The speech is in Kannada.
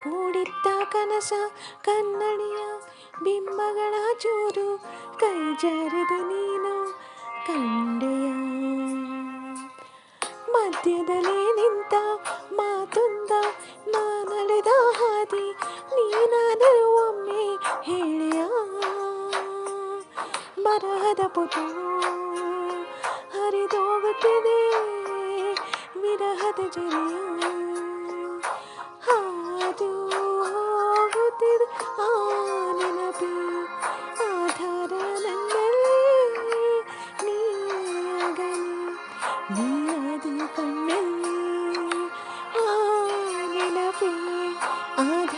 ಮೂಡಿದ್ದ ಕನಸ ಕನ್ನಡಿಯ ಬಿಂಬಗಳ ಚೂರು ಕೈ ಜಾರಿದ ನೀನು ಕಂಡೆಯ ಮಧ್ಯದಲ್ಲಿ ನಿಂತ ಮಾತೊಂದ ನಾನಡೆದ ಹಾದಿ ನೀನಾದರೂ ಒಮ್ಮೆ ಹೇಳಿಯ ಬರಹದ ಪುಟ ಹರಿದೋಗುತ್ತಿದೆ ವಿರಹದ ಜರಿಯ ಹಾದು ಹೋಗುತ್ತಿದೆ ಆ ನೆನಪಿ ಆಧಾರ ನನ್ನಲ್ಲಿ ನೀಗಲಿ ನೀನದಿ ಕಣ್ಣಲ್ಲಿ ಆ ನೆನಪಿ ಆಧಾರ